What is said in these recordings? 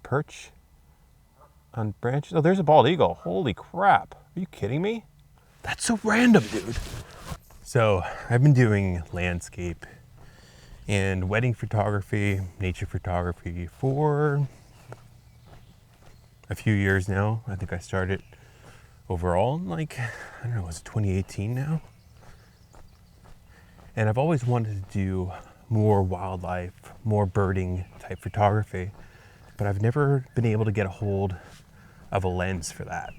perch on branches. Oh, there's a bald eagle. Holy crap. Are you kidding me? That's so random, dude. So I've been doing landscape and wedding photography, nature photography for a few years now. I think I started overall in like, I don't know, was it 2018 now? And I've always wanted to do more wildlife, more birding type photography, but I've never been able to get a hold of a lens for that.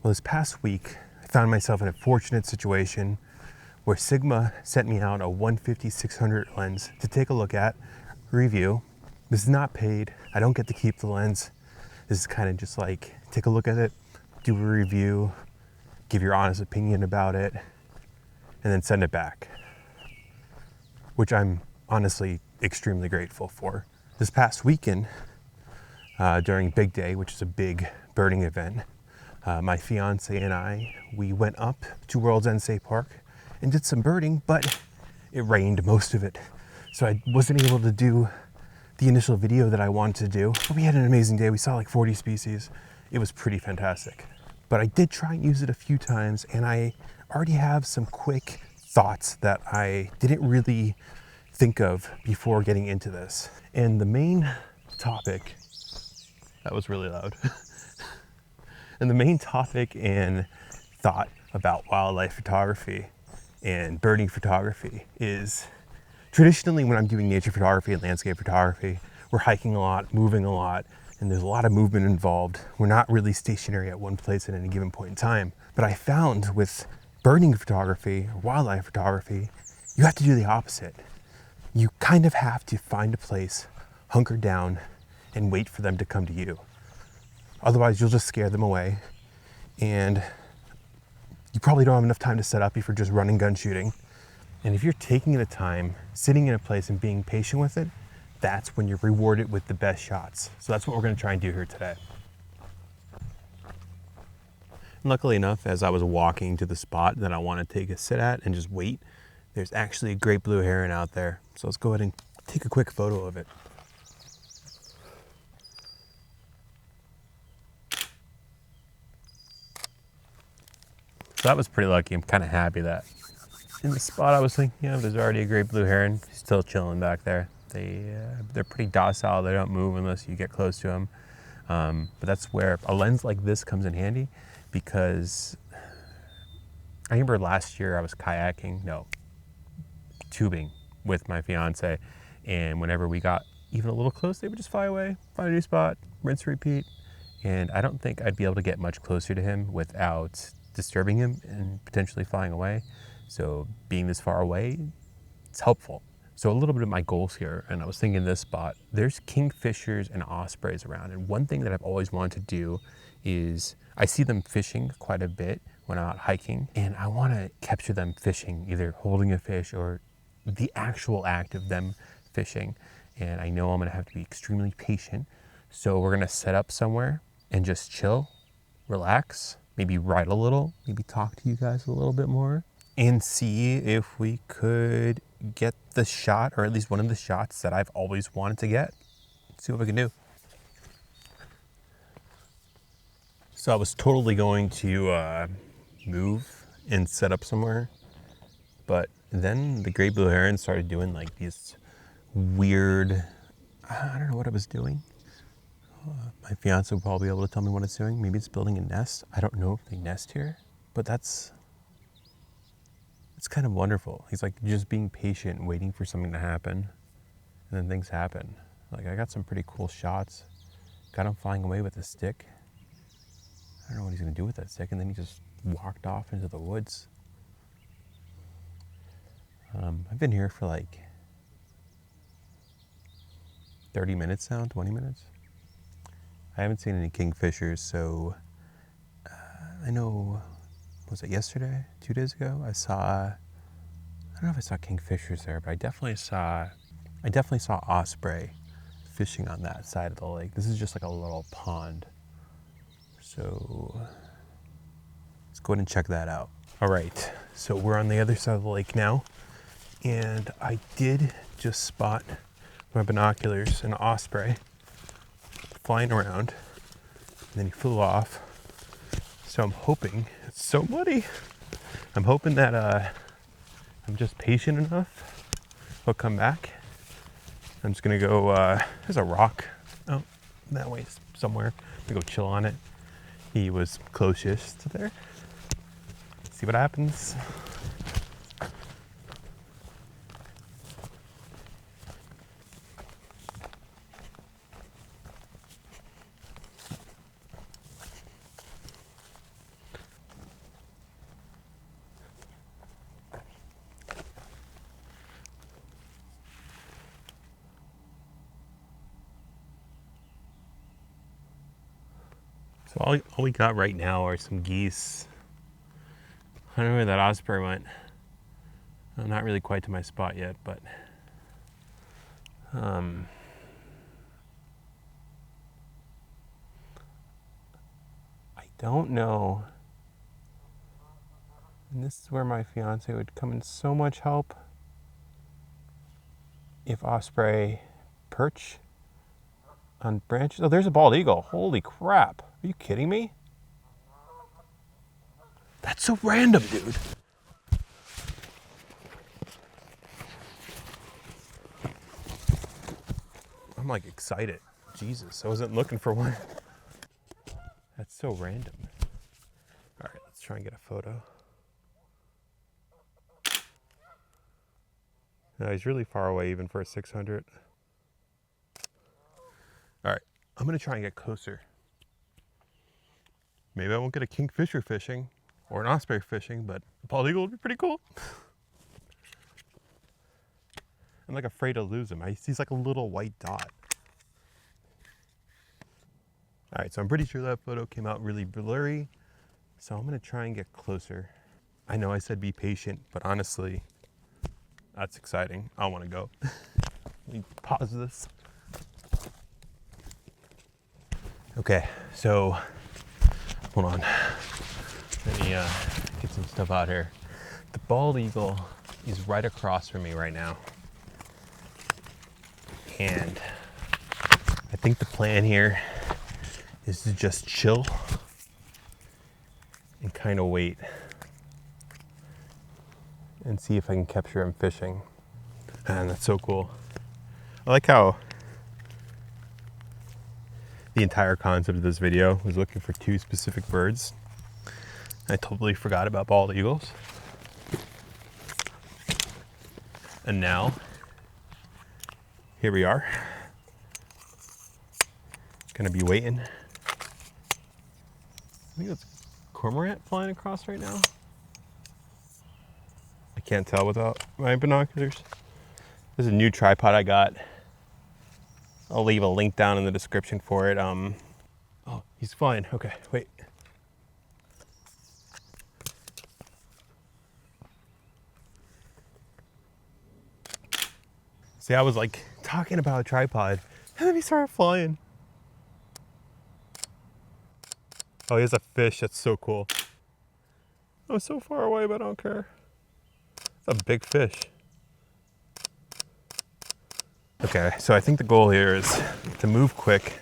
Well, this past week, I found myself in a fortunate situation where Sigma sent me out a 150-600 lens to take a look at, review. This is not paid. I don't get to keep the lens. This is kind of just like, take a look at it, do a review, give your honest opinion about it, and then send it back, which I'm honestly extremely grateful for. This past weekend, during Big Day, which is a big birding event, my fiance and I, we went up to World's End State Park and did some birding, but it rained most of it. So I wasn't able to do the initial video that I wanted to do, but we had an amazing day. We saw like 40 species. It was pretty fantastic. But I did try and use it a few times, and I already have some quick thoughts that I didn't really think of before getting into this. And the main topic, that was really loud. And the main topic and thought about wildlife photography and birding photography is, traditionally when I'm doing nature photography and landscape photography, we're hiking a lot, moving a lot, and there's a lot of movement involved. We're not really stationary at one place at any given point in time. But I found with birding photography, or wildlife photography, you have to do the opposite. You kind of have to find a place, hunker down, and wait for them to come to you. Otherwise, you'll just scare them away, and you probably don't have enough time to set up if you're just run and gun shooting. And if you're taking the time, sitting in a place and being patient with it, that's when you're rewarded with the best shots. So that's what we're gonna try and do here today. And luckily enough, as I was walking to the spot that I wanna take a sit at and just wait, there's actually a great blue heron out there. So let's go ahead and take a quick photo of it. So that was pretty lucky. I'm kind of happy that in the spot I was thinking of, there's already a great blue heron still chilling back there. They're pretty docile. They don't move unless you get close to them. But that's where a lens like this comes in handy, because I remember last year I was tubing with my fiance, and whenever we got even a little close, they would just fly away, find a new spot, rinse, repeat. And I don't think I'd be able to get much closer to him without disturbing him and potentially flying away. So being this far away, it's helpful. So a little bit of my goals here, and I was thinking this spot, there's kingfishers and ospreys around. And one thing that I've always wanted to do is, I see them fishing quite a bit when I'm out hiking, and I want to capture them fishing, either holding a fish or the actual act of them fishing. And I know I'm going to have to be extremely patient. So we're going to set up somewhere and just chill, relax, maybe write a little, maybe talk to you guys a little bit more, and see if we could get the shot, or at least one of the shots that I've always wanted to get. See what we can do. So I was totally going to move and set up somewhere, but then the great blue heron started doing like these weird, I don't know what it was doing. My fiance will probably be able to tell me what it's doing. Maybe it's building a nest. I don't know if they nest here, but it's kind of wonderful. He's like just being patient, waiting for something to happen, and then things happen. Like, I got some pretty cool shots. Got him flying away with a stick. I don't know what he's gonna do with that stick, and then he just walked off into the woods. I've been here for like 30 minutes now, 20 minutes. I haven't seen any kingfishers, so I know, was it yesterday, 2 days ago? I don't know if I saw kingfishers there, but I definitely saw osprey fishing on that side of the lake. This is just like a little pond. So let's go ahead and check that out. All right, so we're on the other side of the lake now, and I did just spot with my binoculars an osprey flying around, and then he flew off. So I'm hoping, it's so muddy. I'm hoping that I'm just patient enough. He'll come back. I'm just gonna go, there's a rock out that way somewhere. I'm gonna go chill on it. He was closest to there. See what happens. So all we got right now are some geese. I don't know where that osprey went. I'm not really quite to my spot yet, but I don't know. And this is where my fiance would come in so much help. If osprey perch on branches. Oh, there's a bald eagle. Holy crap. Are you kidding me? That's so random, dude. I'm like excited. Jesus, I wasn't looking for one. That's so random. All right, let's try and get a photo. No, he's really far away even for a 600. All right, I'm gonna try and get closer. Maybe I won't get a kingfisher fishing or an osprey fishing, but a bald eagle would be pretty cool. I'm like afraid to lose him. He's like a little white dot. All right, so I'm pretty sure that photo came out really blurry. So I'm gonna try and get closer. I know I said be patient, but honestly, that's exciting. I wanna go. Let me pause this. Okay, so hold on. Let me get some stuff out here. The bald eagle is right across from me right now. And I think the plan here is to just chill and kind of wait and see if I can capture him fishing. And that's so cool. I like how the entire concept of this video was looking for two specific birds. I totally forgot about bald eagles. And now, here we are. Gonna be waiting. I think it's cormorant flying across right now. I can't tell without my binoculars. There's a new tripod I got. I'll leave a link down in the description for it. Oh, he's flying. Okay, wait. See, I was like talking about a tripod, and then he started flying. Oh, he has a fish. That's so cool. I'm so far away, but I don't care. It's a big fish. Okay, so I think the goal here is to move quick.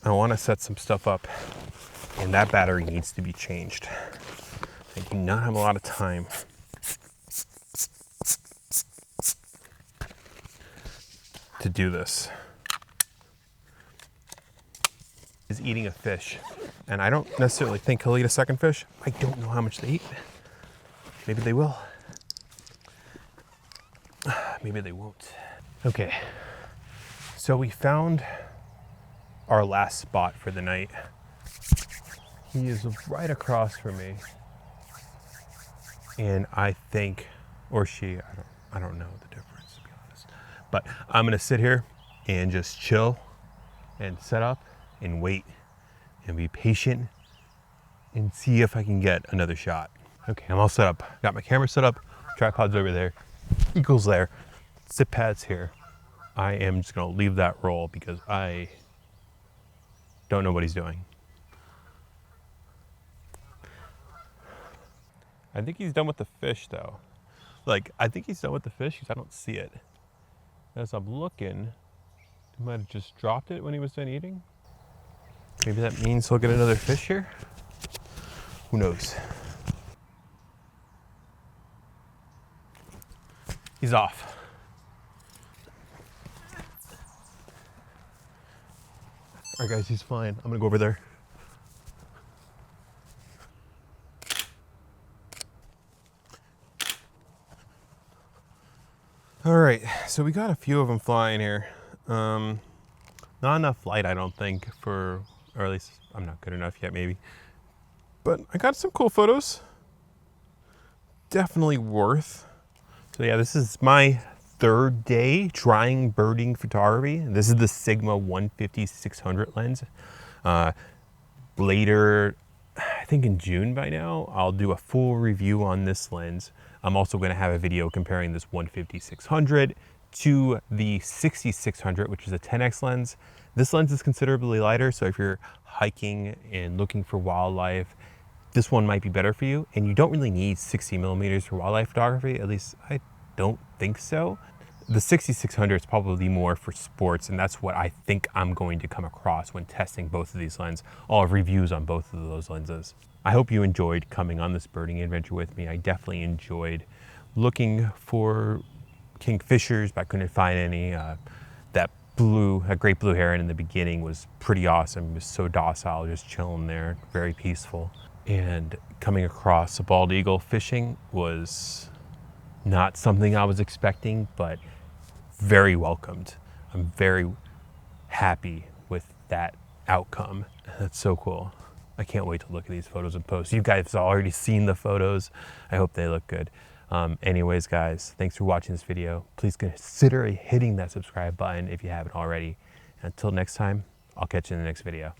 I want to set some stuff up, and that battery needs to be changed. I do not have a lot of time. To do this. Is eating a fish, and I don't necessarily think he'll eat a second fish. I don't know how much they eat. Maybe they will. Maybe they won't. Okay, so we found our last spot for the night. He is right across from me, and I think, or she, I don't know the difference, to be honest. But I'm gonna sit here and just chill and set up and wait and be patient and see if I can get another shot. Okay, I'm all set up. Got my camera set up, tripod's over there, eagle's there, sit pad's here. I am just gonna leave that roll because I don't know what he's doing. I think he's done with the fish though. Like, I think he's done with the fish because I don't see it. As I'm looking to Might have just dropped it when he was done eating. Maybe that means he'll get another fish here. Who knows? He's off. All right, guys, he's fine. I'm gonna go over there. All right, so we got a few of them flying here. Not enough light, I don't think, or at least I'm not good enough yet, maybe. But I got some cool photos. Definitely worth. So yeah, this is my third day trying birding photography. This is the Sigma 150-600 lens. Later, I think in June by now, I'll do a full review on this lens. I'm also going to have a video comparing this 150-600 to the 60-600, which is a 10x lens. This lens is considerably lighter, so if you're hiking and looking for wildlife, this one might be better for you. And you don't really need 60 millimeters for wildlife photography, at least I don't think so. The 60-600 is probably more for sports, and that's what I think I'm going to come across when testing both of these lenses. I'll have reviews on both of those lenses. I hope you enjoyed coming on this birding adventure with me. I definitely enjoyed looking for kingfishers, but I couldn't find any. That great blue heron in the beginning was pretty awesome. It was so docile, just chilling there, very peaceful. And coming across a bald eagle fishing was not something I was expecting, but very welcomed. I'm very happy with that outcome. That's so cool. I can't wait to look at these photos and posts. You guys have already seen the photos. I hope they look good. Anyways, guys, thanks for watching this video. Please consider hitting that subscribe button if you haven't already. Until next time, I'll catch you in the next video.